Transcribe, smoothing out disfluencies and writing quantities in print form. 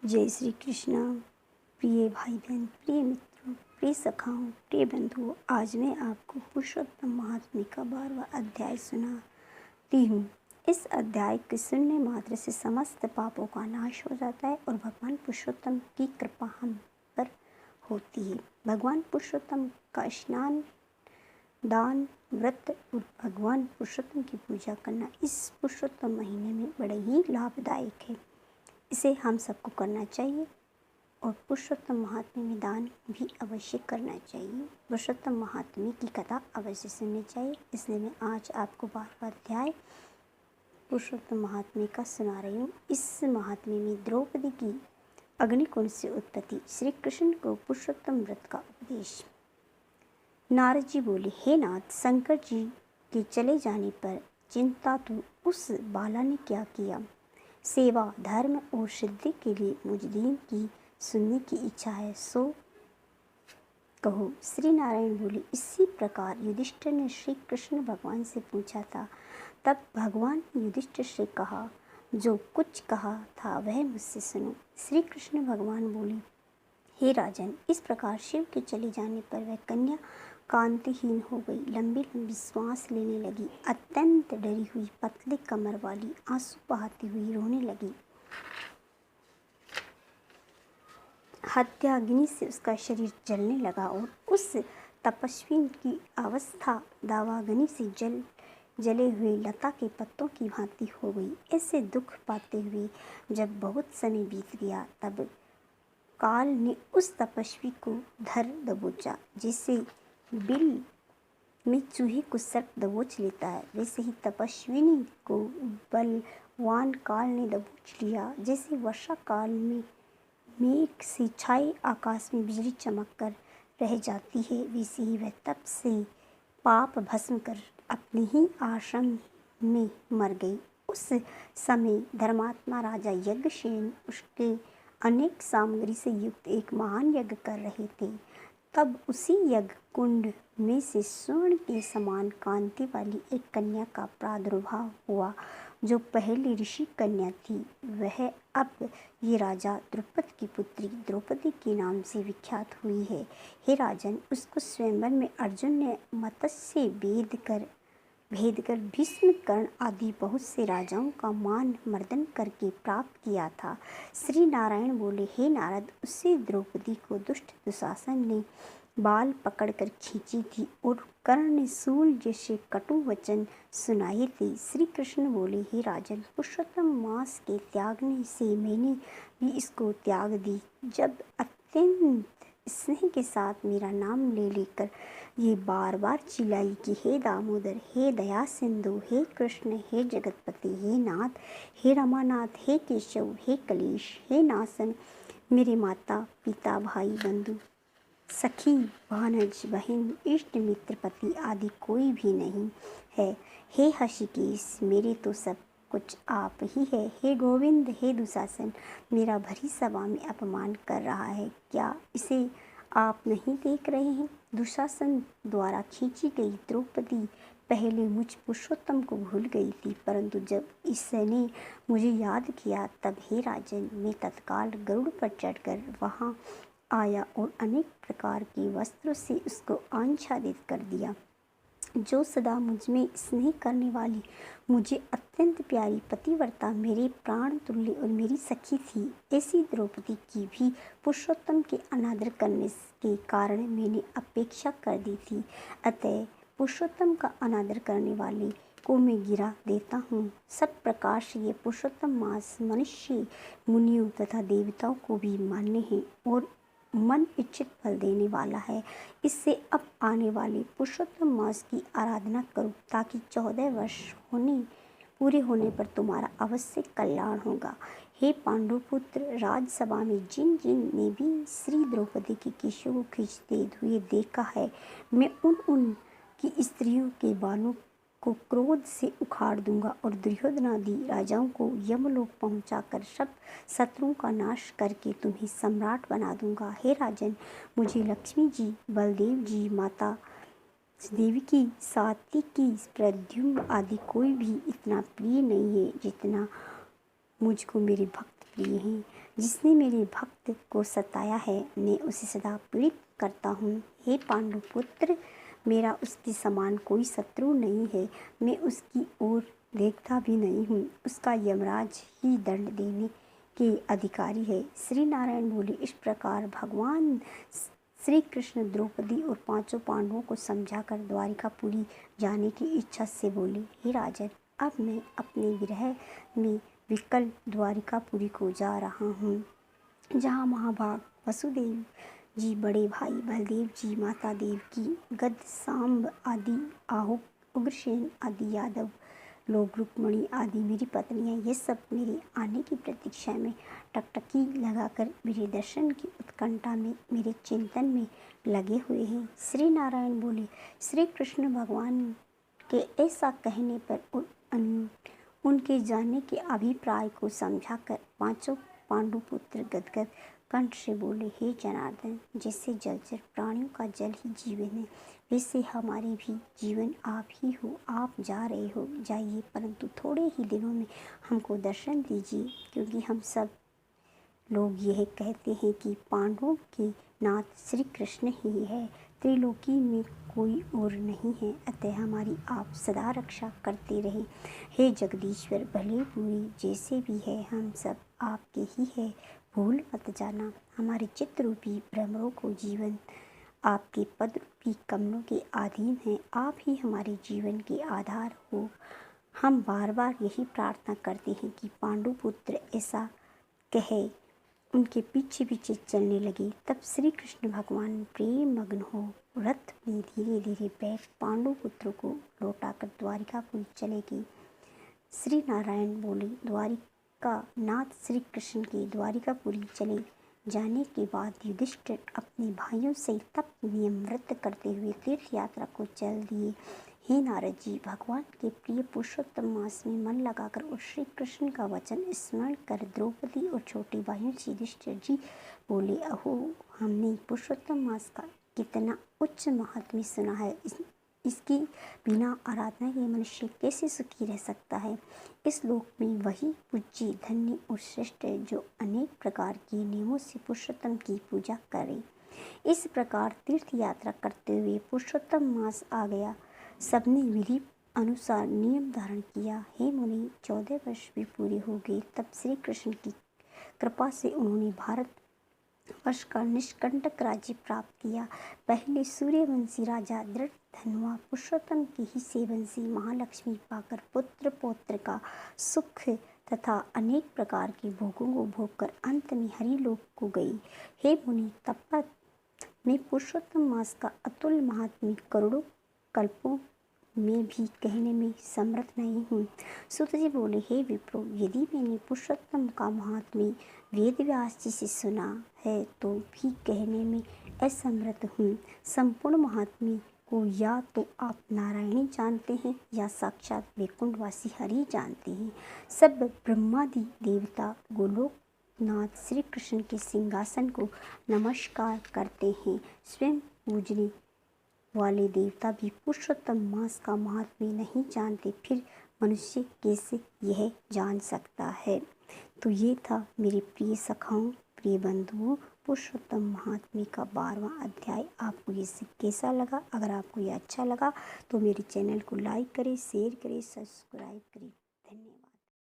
जय श्री कृष्ण। प्रिय भाई बहन, प्रिय मित्रों, प्रिय सखाओं, प्रिय बंधुओं, आज मैं आपको पुरुषोत्तम महात्म्य का 12वां अध्याय सुनाती हूँ। इस अध्याय के सुनने मात्र से समस्त पापों का नाश हो जाता है और भगवान पुरुषोत्तम की कृपा हम पर होती है। भगवान पुरुषोत्तम का स्नान, दान, व्रत और भगवान पुरुषोत्तम की पूजा करना इस पुरुषोत्तम महीने में बड़े ही लाभदायक है। इसे हम सबको करना चाहिए और पुरुषोत्तम महात्म्य में दान भी अवश्य करना चाहिए। पुरुषोत्तम महात्म्य की कथा अवश्य सुननी चाहिए। इसलिए मैं आज आपको 12वां अध्याय पुरुषोत्तम महात्म्य का सुना रही हूँ। इस महात्म्य में द्रौपदी की अग्निकुंड से उत्पत्ति, श्री कृष्ण को पुरुषोत्तम व्रत का उपदेश। नारद जी बोले, हे नाथ, शंकर जी के चले जाने पर चिंता तो उस बाला ने क्या किया। सेवा, धर्म और सिद्धि के लिए मुझ दीन की सुनने की इच्छा है, सो कहो। श्री नारायण बोले, इसी प्रकार युधिष्ठिर ने श्री कृष्ण भगवान से पूछा था। तब भगवान ने युधिष्ठिर से कहा, जो कुछ कहा था वह मुझसे सुनो। श्री कृष्ण भगवान बोले, हे राजन, इस प्रकार शिव के चले जाने पर वह कन्या कांतिहीन हो गई, लंबी लंबी श्वास लेने लगी, अत्यंत डरी हुई, पतली कमर वाली, आंसू बहाती हुई रोने लगी। हत्याग्नि से उसका शरीर जलने लगा और उस तपस्वी की अवस्था दावाग्नि से जले हुए लता के पत्तों की भांति हो गई। ऐसे दुख पाते हुए जब बहुत समय बीत गया, तब काल ने उस तपस्वी को धर दबोचा। जैसे बिल में चूहे को सर्प दबोच लेता है, वैसे ही तपस्विनी को बलवान काल ने दबोच लिया। जैसे वर्षा काल में मेघ से छाए आकाश में बिजली चमक कर रह जाती है, वैसे ही वह तप से पाप भस्म कर अपने ही आश्रम में मर गई। उस समय धर्मात्मा राजा यज्ञसेन उसके अनेक सामग्री से युक्त एक महान यज्ञ कर रहे थे। तब उसी यज्ञ कुंड में से स्वर्ण के समान कांति वाली एक कन्या का प्रादुर्भाव हुआ, जो पहली ऋषि कन्या थी। वह अब ये राजा द्रुपद की पुत्री द्रौपदी के नाम से विख्यात हुई है। हे राजन, उसको स्वयंवर में अर्जुन ने मत्स्य भेद कर भीष्म, कर्ण आदि बहुत से राजाओं का मान मर्दन करके प्राप्त किया था। श्री नारायण बोले, हे नारद, उससे द्रौपदी को दुष्ट दुशासन ने बाल पकड़कर खींची थी और कर्ण ने सूल जैसे कटु वचन सुनाए थे। श्री कृष्ण बोले, हे राजन, पुरुषोत्तम मास के त्यागने से मैंने भी इसको त्याग दी। जब अत्यंत स्नेह के साथ मेरा नाम ले लेकर ये बार बार चिल्लाई कि हे दामोदर, हे दया सिंधु, हे कृष्ण, हे जगतपति, हे नाथ, हे रमानाथ, हे केशव, हे कलेश, हे नासन, मेरे माता पिता, भाई बंधु, सखी, भानज, बहन, इष्ट मित्र, पति आदि कोई भी नहीं है। हे हषिकेश, मेरे तो सब कुछ आप ही है। हे गोविंद, हे दुशासन, मेरा भरी सभा में अपमान कर रहा है, क्या इसे आप नहीं देख रहे हैं। दुशासन द्वारा खींची गई द्रौपदी पहले मुझ पुरुषोत्तम को भूल गई थी, परंतु जब इसने मुझे याद किया, तब हे राजन, मैं तत्काल गरुड़ पर चढ़कर वहाँ आया और अनेक प्रकार के वस्त्रों से उसको आच्छादित कर दिया। जो सदा मुझ में स्नेह करने वाली, मुझे अत्यंत प्यारी पतिव्रता, मेरे प्राण तुल्य और मेरी सखी थी, ऐसी द्रौपदी की भी पुरुषोत्तम के अनादर करने के कारण मैंने अपेक्षा कर दी थी। अतः पुरुषोत्तम का अनादर करने वाले को मैं गिरा देता हूँ। सब प्रकार से ये पुरुषोत्तम मास मनुष्य, मुनियों तथा देवताओं को भी मान्य है और मन इच्छित फल देने वाला है। इससे अब आने वाले पुरुषोत्तम मास की आराधना करो, ताकि 14 वर्ष पूरे होने पर तुम्हारा अवश्य कल्याण होगा। हे पांडुपुत्र, राजसभा में जिन जिन ने भी श्री द्रौपदी के केशों को खींचते हुए देखा है, मैं उन की स्त्रियों के बालों को क्रोध से उखाड़ दूंगा और दुर्योधनादि राजाओं को यमलोक पहुंचाकर सब शत्रुओं का नाश करके तुम्हें सम्राट बना दूंगा। हे राजन, मुझे लक्ष्मी जी, बलदेव जी, माता देवकी, सात्विकी, प्रद्युम्न आदि कोई भी इतना प्रिय नहीं है जितना मुझको मेरे भक्त प्रिय हैं। जिसने मेरे भक्त को सताया है, मैं उसे सदा पीड़ित करता हूँ। हे पांडु पुत्र, मेरा उसके समान कोई शत्रु नहीं है। मैं उसकी ओर देखता भी नहीं हूँ। उसका यमराज ही दंड देने के अधिकारी है। श्री नारायण बोले, इस प्रकार भगवान श्री कृष्ण द्रौपदी और पांचों पांडवों को समझाकर द्वारिकापुरी जाने की इच्छा से बोले, हे राजन, अब मैं अपने विरह में विकल द्वारिकापुरी को जा रहा हूँ, जहाँ महाभाग वसुदेव जी, बड़े भाई बलदेव जी, माता देवकी, गद सांब आदि आहुक, उग्रसेन आदि यादव लोग, रुक्मणी आदि मेरी पत्नियां, ये सब मेरे आने की प्रतीक्षा में टकटकी लगाकर मेरे दर्शन की उत्कंठा में, मेरे चिंतन में लगे हुए हैं। श्री नारायण बोले, श्री कृष्ण भगवान के ऐसा कहने पर उनके जाने के अभिप्राय को समझाकर पांचों पांडुपुत्र गदगद कंठ से बोले, हे जनार्दन, जैसे जलचर प्राणियों का जल ही जीवन है, वैसे हमारे भी जीवन आप ही हो। आप जा रहे हो, जाइए, परंतु थोड़े ही दिनों में हमको दर्शन दीजिए, क्योंकि हम सब लोग यह कहते हैं कि पांडवों के नाथ श्री कृष्ण ही है, त्रिलोकी में कोई और नहीं है। अतः हमारी आप सदा रक्षा करते रहे। हे जगदीश्वर, भले बुरे जैसे भी है, हम सब आपके ही है, भूल मत जाना। हमारे चित्त रूपी भ्रमरों को जीवन आपके पद रूपी कमलों के अधीन है। आप ही हमारे जीवन के आधार हो। हम बार बार यही प्रार्थना करते हैं कि पांडुपुत्र ऐसा कहे, उनके पीछे पीछे चलने लगे। तब श्री कृष्ण भगवान प्रेम मग्न हो रथ में धीरे धीरे बैठ पांडुपुत्रों को लौटाकर द्वारिकापुरी चले गए। श्री नारायण बोले, द्वारिका नाथ श्री कृष्ण के द्वारिकापुरी चले जाने के बाद युधिष्ठिर अपने भाइयों से तप नियम व्रत करते हुए तीर्थ यात्रा को चल दिए। हे नारद जी, भगवान के प्रिय पुरुषोत्तम मास में मन लगाकर और श्री कृष्ण का वचन स्मरण कर द्रौपदी और छोटे भाइयों से युधिष्ठिर जी बोले, अहो, हमने पुरुषोत्तम मास का कितना उच्च महात्म्य सुना है। इसकी बिना आराधना के मनुष्य कैसे सुखी रह सकता है। इस लोक में वही पूज्य, धन्य और श्रेष्ठ है जो अनेक प्रकार के नियमों से पुरुषोत्तम की पूजा करे। इस प्रकार तीर्थ यात्रा करते हुए पुरुषोत्तम मास आ गया। सबने विधि अनुसार नियम धारण किया। हे मुनि, 14 वर्ष भी पूरे हो गए। तब श्री कृष्ण की कृपा से उन्होंने भारत वर्ष का निष्कंटक राज्य प्राप्त किया। पहले सूर्यवंशी राजा दृढ़धनुआ पुरुषोत्तम के ही सेवन से महालक्ष्मी पाकर पुत्र पौत्र का सुख तथा अनेक प्रकार के भोगों को भोग कर अंत में हरिलोक को गई। हे मुनि, तपत मैं पुरुषोत्तम मास का अतुल महात्म्य करोड़ों कल्पों में भी कहने में समर्थ नहीं हूँ। सूत जी बोले, हे विप्रो, यदि मैंने पुरुषोत्तम का महात्म्य वेद व्यास जी से सुना है तो भी कहने में असमर्थ हूँ। संपूर्ण महात्म्य को या तो आप नारायणी जानते हैं या साक्षात वैकुंठवासी हरि जानते हैं। सब ब्रह्मादि देवता गोलोकनाथ श्री कृष्ण के सिंहासन को नमस्कार करते हैं। स्वयं पूजने वाले देवता भी पुरुषोत्तम मास का महात्म्य नहीं जानते, फिर मनुष्य कैसे यह जान सकता है। तो ये था मेरे प्रिय सखाओं, प्रिय बंधुओं, पुरुषोत्तम महात्म्य का 12वां अध्याय। आपको ये कैसा लगा? अगर आपको ये अच्छा लगा तो मेरे चैनल को लाइक करें, शेयर करें, सब्सक्राइब करें।